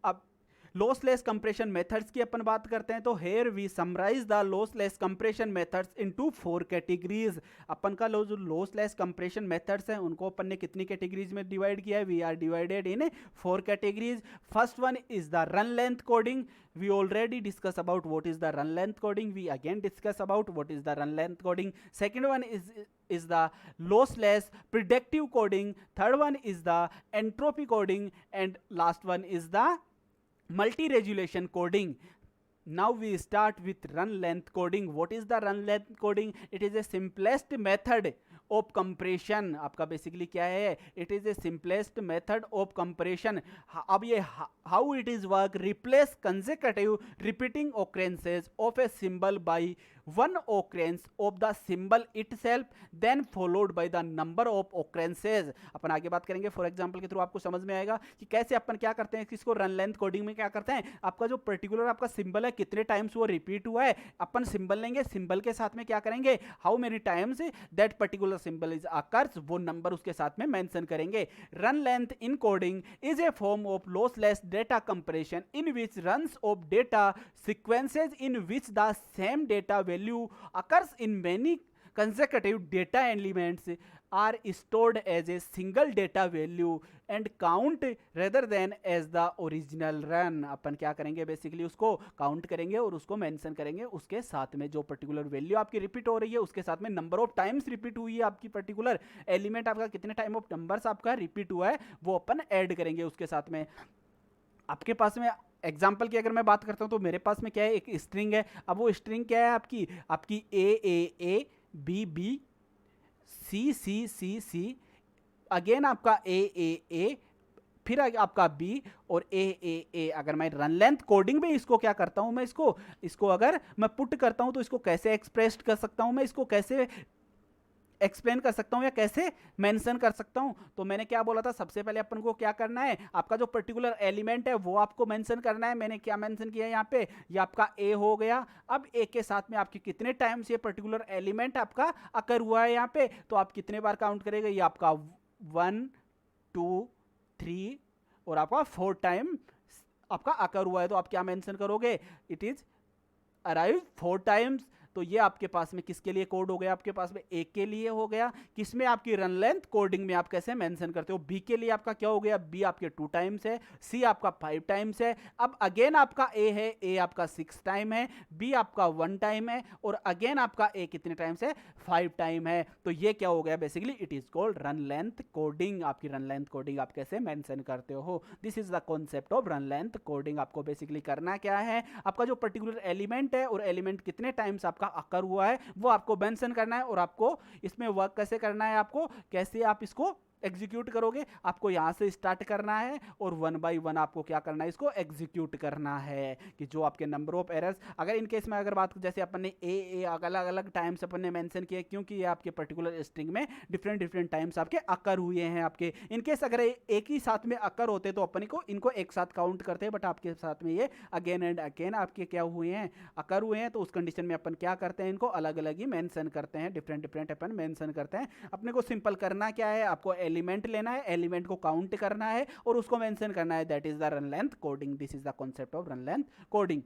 अब lossless compression methods की अपन बात करते हैं तो here we summarise the lossless compression methods into 4 categories. अपन का जो लॉसलेस कंप्रेशन मेथड्स हैं उनको अपन ने कितनी कैटेगरीज में डिवाइड किया है? We are divided in 4 categories. First one is the run length coding. We already discuss about what is the run length coding. We again discuss about what is the run length coding. Second one is the lossless predictive coding. Third one is the entropy coding, and last one is the multi-resolution coding. Now we start with run length coding. What is the run length coding? It is the simplest method of compression. आपका basically क्या है? It is the simplest method of compression. अब ये how it is work? Replace consecutive repeating occurrences of a symbol by one occurrence of the symbol itself, then followed by the number of occurrences. अपन आगे बात करेंगे for example के through, आपको समझ में आएगा कि कैसे अपन क्या करते हैं। किसको रन लेंथ कोडिंग में क्या करते हैं, आपका जो पर्टिकुलर आपका सिंबल है कितने टाइम्स वो रिपीट हुआ है, अपन सिंबल लेंगे, सिंबल के साथ में क्या करेंगे, how many times that particular symbol is occurs, वो नंबर उसके साथ में मेंशन करेंगे। Run length in coding is a form of lossless data compression in which runs off data sequences in which the same data value occurs in many consecutive data elements are stored as a single data value and count rather than as the original run. अपन क्या करेंगे, basically उसको count करेंगे और उसको mention करेंगे उसके साथ में जो पर्टिकुलर वैल्यू आपकी रिपीट हो रही है उसके साथ में नंबर ऑफ टाइम्स रिपीट हुई है आपकी पर्टिकुलर एलिमेंट, आपका कितने टाइम ऑफ नंबर्स आपका रिपीट हुआ है वो अपन ऐड करेंगे उसके साथ में। आपके पास में एग्जाम्पल की अगर मैं बात करता हूं तो मेरे पास में क्या है, एक स्ट्रिंग है। अब वो स्ट्रिंग क्या है आपकी A B B C C C C, again आपका ए फिर आपका बी और ए। अगर मैं रन लेंथ कोडिंग में इसको क्या करता हूं, मैं इसको अगर मैं पुट करता हूं तो इसको कैसे एक्सप्रेस कर सकता हूं, मैं इसको कैसे एक्सप्लेन कर सकता हूं या कैसे मेंशन कर सकता हूं। तो मैंने क्या बोला था, सबसे पहले अपन को क्या करना है, आपका जो पर्टिकुलर एलिमेंट है वो आपको मेंशन करना है। मैंने क्या मेंशन किया है यहाँ पे, ये आपका ए हो गया। अब ए के साथ में आपके कितने टाइम्स ये पर्टिकुलर एलिमेंट आपका अकर हुआ है यहाँ पे, तो आप कितने बार काउंट करेंगे, ये आपका 1 2 3 और आपका 4 टाइम आपका अकर हुआ है। तो आप क्या मेंशन करोगे, इट इज अराइव 4 टाइम्स। तो ये आपके पास में किसके लिए कोड हो गया, आपके पास में ए के लिए हो गया। किसमें, आपकी रन लेंथ कोडिंग में आप कैसे मेंशन करते हो। बी के लिए आपका क्या हो गया, बी आपके 2 टाइम्स है, सी आपका 5 टाइम्स है। अब अगेन आपका ए है, ए आपका 6 टाइम है, बी आपका 1 टाइम है और अगेन आपका ए कितने टाइम्स है, 5 टाइम है। तो ये क्या हो गया, basically it is called run length coding. आपकी रन लेंथ कोडिंग आप कैसे मेंशन करते हो, this is the concept of run length coding. आपको बेसिकली करना क्या है, आपका जो पर्टिकुलर एलिमेंट है और एलिमेंट कितने टाइम्स आपका अकर हुआ है वो आपको मेंशन करना है और आपको इसमें वर्क कैसे करना है, आपको कैसे आप इसको एग्जीक्यूट करोगे। आपको यहां से स्टार्ट करना है और 1 बाय 1 आपको क्या करना है, इसको एग्जीक्यूट करना है कि जो आपके नंबर ऑफ एरर्स, अगर इन केस में अगर बात जैसे अपन ने ए अलग अलग टाइम्स अपन ने मेंशन किए क्योंकि ये आपके पर्टिकुलर स्ट्रिंग में डिफरेंट टाइम्स आपके अकर हुए हैं आपके। इन केस अगर एक ही साथ में अकर होते तो अपन को इनको एक साथ काउंट करते हैं, बट आपके साथ में ये अगेन एंड अगेन आपके क्या हुए हैं, अकर हुए हैं। तो उस कंडीशन में अपन क्या करते हैं, इनको अलग अलग ही मेंशन करते हैं, डिफरेंट अपन मेंशन करते हैं। अपने को सिंपल करना क्या है, आपको एलिमेंट लेना है, एलिमेंट को काउंट करना है और उसको मेंशन करना है, that is the run length coding. This is the concept of run length coding.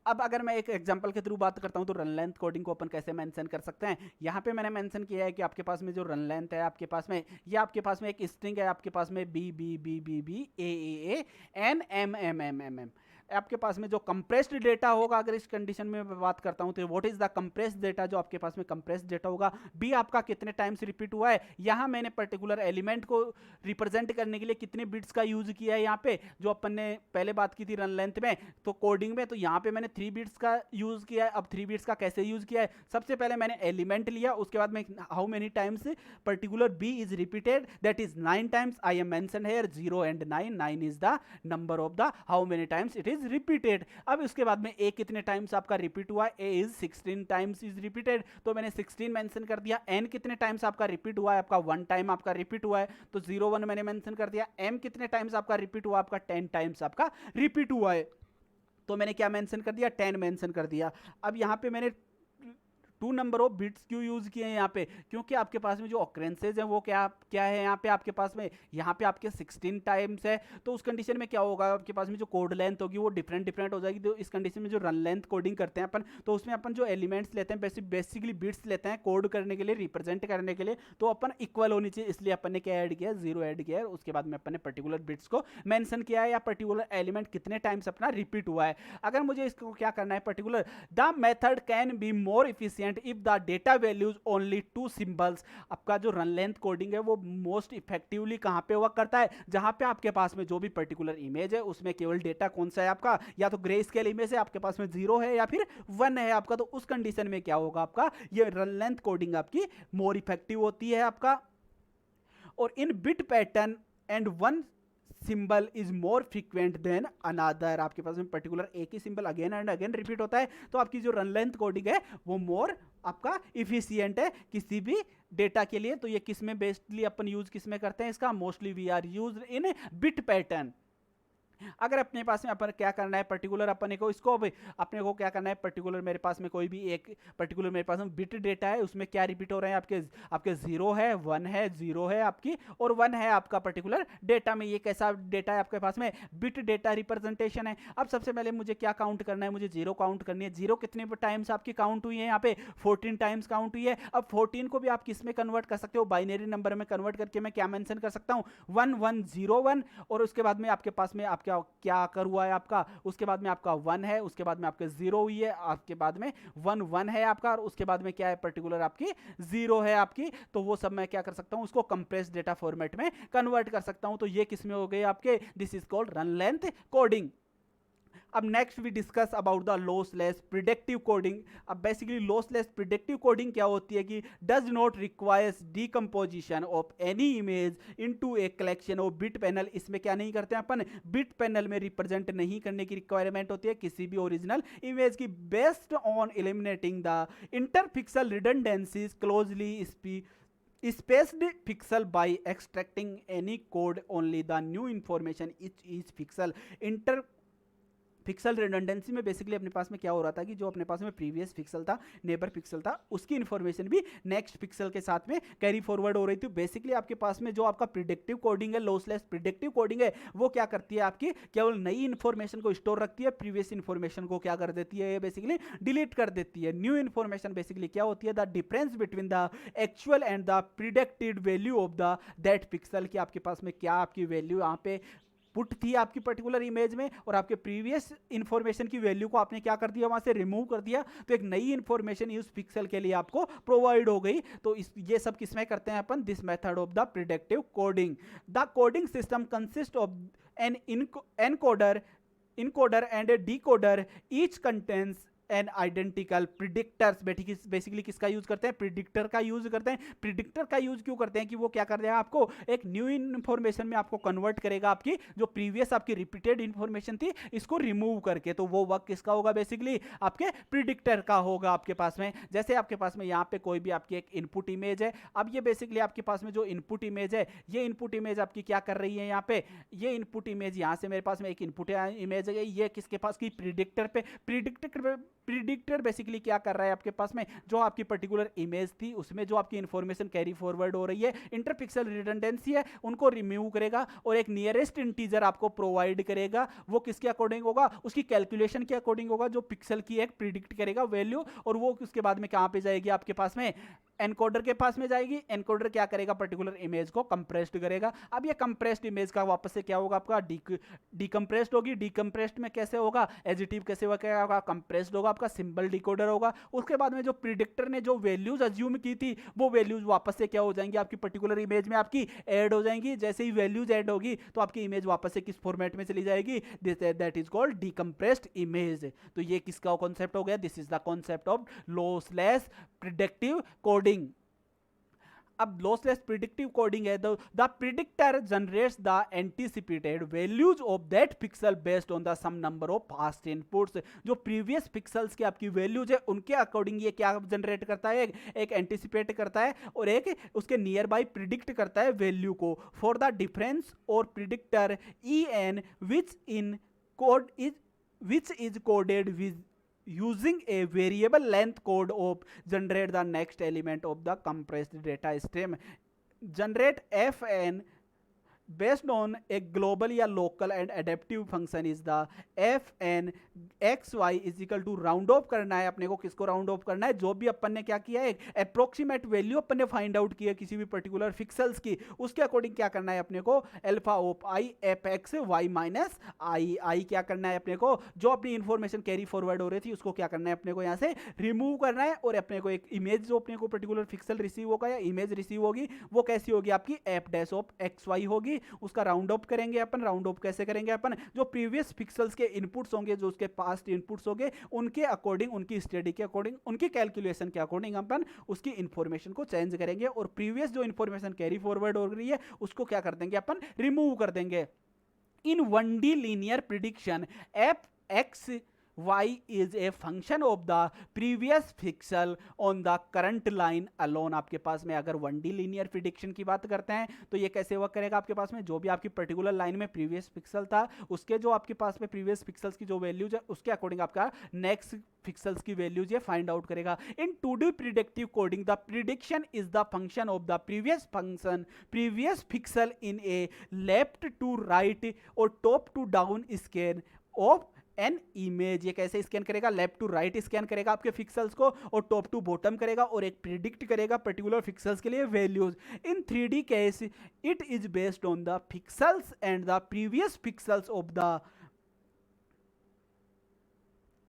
अब अगर मैं एक एग्जांपल के थ्रू बात करता हूं तो रन लेंथ कोडिंग को अपन कैसे मेंशन कर सकते हैं। यहां पे मैंने मेंशन किया है कि आपके पास में जो रन लेंथ है, आपके पास में ये आपके पास में एक स्ट्रिंग है, आपके पास में B B B B B A N M M M M M. आपके पास में जो कंप्रेस्ड डेटा होगा, अगर इस कंडीशन में मैं बात करता हूं तो what is the compressed data, जो आपके पास में कंप्रेस्ड डेटा होगा। बी आपका कितने टाइम्स रिपीट हुआ है, यहां मैंने पर्टिकुलर एलिमेंट को रिप्रेजेंट करने के लिए कितने बिट्स का यूज किया है। यहाँ पे जो अपन ने पहले बात की थी रन लेंथ में तो कोडिंग में, तो यहाँ पे मैंने 3 बिट्स का यूज किया है। अब 3 बिट्स का कैसे यूज किया है, सबसे पहले मैंने एलिमेंट लिया, उसके बाद में how many times particular B is repeated, that is 9 times. I am mention here 0 and 9 is the number of the how many times it is repeated. अब उसके बाद में ए कितने टाइम्स आपका रिपीट हुआ है, ए इज 16 टाइम्स इज रिपीटेड, तो मैंने 16 मेंशन कर दिया। एन कितने टाइम्स आपका रिपीट हुआ है, आपका 1 टाइम आपका रिपीट हुआ है, तो 0 1 मैंने मेंशन कर दिया। एम कितने टाइम्स आपका रिपीट हुआ, आपका 10 टाइम्स आपका रिपीट हुआ है, तो मैंने क्या मेंशन कर दिया, 10 मेंशन कर दिया। अब यहां पे मैंने टू नंबर ऑफ बिट्स क्यों यूज किए हैं यहाँ पे, क्योंकि आपके पास में जो ऑकरेंसेज है वो क्या क्या है यहाँ पे आपके पास में, यहाँ पे आपके 16 टाइम्स है। तो उस कंडीशन में क्या होगा, आपके पास में जो कोड लेंथ होगी वो डिफरेंट हो जाएगी। तो इस कंडीशन में जो रन लेंथ कोडिंग करते हैं अपन, तो उसमें अपन जो एलिमेंट्स लेते हैं बेसिकली बिट्स लेते हैं कोड करने के लिए, रिप्रेजेंट करने के लिए, तो अपन इक्वल होनी चाहिए, इसलिए अपन ने क्या ऐड किया, 0 ऐड किया है। उसके बाद में अपन ने पर्टिकुलर बिट्स को मेंशन किया है या पर्टिकुलर एलिमेंट कितने टाइम्स अपना रिपीट हुआ है। अगर मुझे इसको क्या करना है particular, the method can be more efficient if the data values only 2 symbols. आपका जो रन लेंथ कोडिंग है वो मोस्ट इफेक्टिवली कहां पे वर्क करता है, जहां पे आपके पास में जो भी पर्टिकुलर इमेज है उसमें केवल डेटा कौन सा है आपका, या तो ग्रे स्केल इमेज है आपके पास में 0 है या फिर 1 है आपका। तो उस कंडीशन में क्या होगा आपका, ये रन लेंथ कोडिंग आपकी मोर इफेक्टिव होती है आपका। और in bit pattern and one symbol is more frequent than another, आपके पास में पर्टिकुलर एक ही symbol again and again repeat होता है, तो आपकी जो रन लेंथ कोडिंग है वो मोर आपका इफिशियंट है किसी भी डेटा के लिए। तो ये किस में बेसिकली अपन यूज किस में करते हैं इसका, mostly we are use in bit pattern. अगर अपने पास में अपन क्या करना है पर्टिकुलर, अपने को इसको अपने को क्या करना है पर्टिकुलर, मेरे पास में कोई भी एक पर्टिकुलर मेरे पास में बिट डेटा है, उसमें क्या रिपीट हो रहे हैं आपके 0 है 1 है 0 है आपकी और 1 है आपका पर्टिकुलर डेटा में। ये कैसा डेटा है आपके पास में, बिट डेटा रिप्रेजेंटेशन है। अब सबसे पहले मुझे क्या काउंट करना है, मुझे 0 काउंट करनी है। 0 कितने टाइम्स आपकी काउंट हुई है, यहाँ पे 14 टाइम्स काउंट हुई है। अब 14 को भी आप किस में कन्वर्ट कर सकते हो, बाइनरी नंबर में कन्वर्ट करके मैं क्या मेंशन कर सकता हूँ, 1101, और उसके बाद में आपके पास में आपका क्या कर हुआ है आपका, उसके बाद में आपका 1 है, उसके बाद में आपके 0 हुई है, आपके बाद में 1 है आपका, और उसके बाद में क्या है पर्टिकुलर आपकी 0 है आपकी। तो वो सब मैं क्या कर सकता हूं, उसको कंप्रेस डेटा फॉर्मेट में कन्वर्ट कर सकता हूं। तो ये किस में हो गए आपके, this is called run length coding. अब next we discuss about the lossless predictive coding. अब बेसिकली लॉसलेस प्रिडिक्टिव कोडिंग क्या होती है कि does not requires decomposition of any image into a collection of bit पैनल। इसमें क्या नहीं करते हैं अपन, बिट पैनल में रिप्रेजेंट नहीं करने की रिक्वायरमेंट होती है किसी भी ओरिजिनल इमेज की, based on eliminating the interpixel redundancies closely spaced pixel by extracting any code only the new information each pixel inter pixel redundancy में बेसिकली अपने पास में क्या हो रहा था कि जो अपने पास में प्रीवियस पिक्सल था, नेबर पिक्सल था, उसकी इन्फॉर्मेशन भी नेक्स्ट पिक्सल के साथ में कैरी फॉरवर्ड हो रही थी। बेसिकली आपके पास में जो आपका प्रिडिक्टिव कोडिंग है, लॉसलेस प्रिडिक्टिव कोडिंग है, वो क्या करती है आपकी केवल नई इन्फॉर्मेशन को स्टोर रखती है, प्रीवियस इन्फॉर्मेशन को क्या कर देती है, ये बेसिकली डिलीट कर देती है। न्यू इन्फॉर्मेशन बेसिकली क्या होती है, the difference between the actual and the predicted value of the that pixel, की आपके पास में क्या आपकी वैल्यू यहाँ पे पुट थी आपकी पर्टिकुलर इमेज में, और आपके प्रीवियस इंफॉर्मेशन की वैल्यू को आपने क्या कर दिया, वहां से रिमूव कर दिया, तो एक नई इंफॉर्मेशन उस पिक्सल के लिए आपको प्रोवाइड हो गई। तो ये सब किसमें करते हैं अपन, this method of the predictive coding. The coding system consist of an encoder and a decoder, each contains an identical predictors. Basically किसका यूज करते हैं, प्रिडिक्टर का यूज करते हैं। प्रिडिक्टर का यूज क्यों करते हैं कि वो क्या कर देगा, आपको एक न्यू इन्फॉर्मेशन में आपको कन्वर्ट करेगा, आपकी जो प्रीवियस आपकी रिपीटेड इन्फॉर्मेशन थी इसको रिमूव करके। तो वो वर्क किसका होगा, बेसिकली आपके प्रिडिक्टर का होगा आपके पास में। जैसे आपके पास में यहाँ पे कोई भी आपकी एक इनपुट इमेज है, अब ये बेसिकली आपके पास में जो इनपुट इमेज है, ये इनपुट इमेज आपकी क्या कर रही है, यहाँ पे ये इनपुट इमेज, यहाँ से मेरे पास में एक इनपुट इमेज है, ये किसके पास की, प्रिडिक्टर पे। प्रिडिक्टर बेसिकली क्या कर रहा है आपके पास में, जो आपकी पर्टिकुलर इमेज थी उसमें जो आपकी इंफॉर्मेशन कैरी फॉरवर्ड हो रही है, इंटरपिक्सल रिडंडेंसी है, उनको रिमूव करेगा और एक नियरेस्ट इंटीजर आपको प्रोवाइड करेगा। वो किसके अकॉर्डिंग होगा, उसकी कैलकुलेशन के अकॉर्डिंग होगा, जो पिक्सल की एक प्रिडिक्ट करेगा वैल्यू, और वो उसके बाद में कहां पे जाएगी आपके पास में, एनकोडर के पास में जाएगी। एनकोडर क्या करेगा, पर्टिकुलर इमेज को कंप्रेस्ड करेगा। अब ये कंप्रेस्ड इमेज का वापस से क्या होगा, आपका डीकंप्रेस्ड होगी। डीकंप्रेस्ड में कैसे होगा, एडिटिव कैसे होगा, कंप्रेस्ड होगा, आपका सिंबल डिकोडर होगा। उसके बाद में जो प्रिडिक्टर ने जो वैल्यूज अज्यूम की थी, वो वैल्यूज वापस से क्या हो जाएंगी, आपकी पर्टिकुलर इमेज में आपकी ऐड हो जाएंगी। जैसे ही वैल्यूज ऐड होगी तो आपकी इमेज वापस से किस फॉर्मेट में चली जाएगी, that is called decompressed image. तो ये किसका कॉन्सेप्ट हो गया, this is the concept of lossless predictive coding. अब लॉसलेस प्रिडिक्टिव कोडिंग है, the predictor generates the anticipated values of that pixel based on the some number of past inputs. जो previous pixels की आपकी values है उनके according ये क्या generate करता है, एक एंटीसिपेट करता है और एक उसके नियर बाई प्रिडिक्ट करता है वैल्यू को। फॉर द डिफरेंस और predictor E N which is coded using a variable length code of generate the next element of the compressed data stream. Generate fn based on a global या local and adaptive function is the fn xy is equal to round of करना है अपने को, किसको round of करना है, जो भी अपन ने क्या किया है एक अप्रोक्सीमेट वैल्यू अपन ने फाइंड आउट किया किसी भी पर्टिकुलर पिक्सेल्स की, उसके अकॉर्डिंग क्या करना है अपने को alpha of I F X Y minus I क्या करना है अपने को, जो अपनी इंफॉर्मेशन कैरी फॉरवर्ड हो रही थी उसको क्या करना है अपने को यहाँ से रिमूव करना है, और अपने को एक इमेज जो अपने को पर्टिकुलर पिक्सल रिसीव होगा या इमेज रिसीव होगी वो कैसी होगी आपकी F dash of X Y होगी, उसका राउंड ऑफ करेंगे अपन। राउंड ऑफ कैसे करेंगे अपन, जो प्रीवियस पिक्सेल्स के इनपुट्स होंगे, जो उसके पास्ट इनपुट्स होंगे उनके अकॉर्डिंग, उनकी स्टडी के अकॉर्डिंग, उनकी कैलकुलेशन के अकॉर्डिंग अपन उसकी इंफॉर्मेशन को चेंज करेंगे, और प्रीवियस जो इंफॉर्मेशन कैरी फॉरवर्ड हो रही है उसको क्या कर देंगे अपन रिमूव कर देंगे। इन 1D linear prediction f(x, y) is a function of the previous pixel on the current line alone। आपके पास में अगर 1D linear prediction की बात करते हैं तो ये कैसे वर्क करेगा, आपके पास में जो भी आपकी पर्टिकुलर लाइन में प्रीवियस पिक्सल था उसके जो आपके पास में प्रीवियस पिक्सल्स की जो वैल्यूज है उसके अकॉर्डिंग आपका नेक्स्ट पिक्सल्स की वैल्यूज ये फाइंड आउट करेगा। In 2D predictive coding the prediction is the function of the previous pixel in a left to right और top to down scan of an image. ये कैसे scan करेगा, left to right scan करेगा आपके pixels को और top to bottom करेगा और एक प्रिडिक्ट करेगा पर्टिकुलर पिक्सल्स के लिए values. In 3D case it is based on the pixels and the previous pixels of the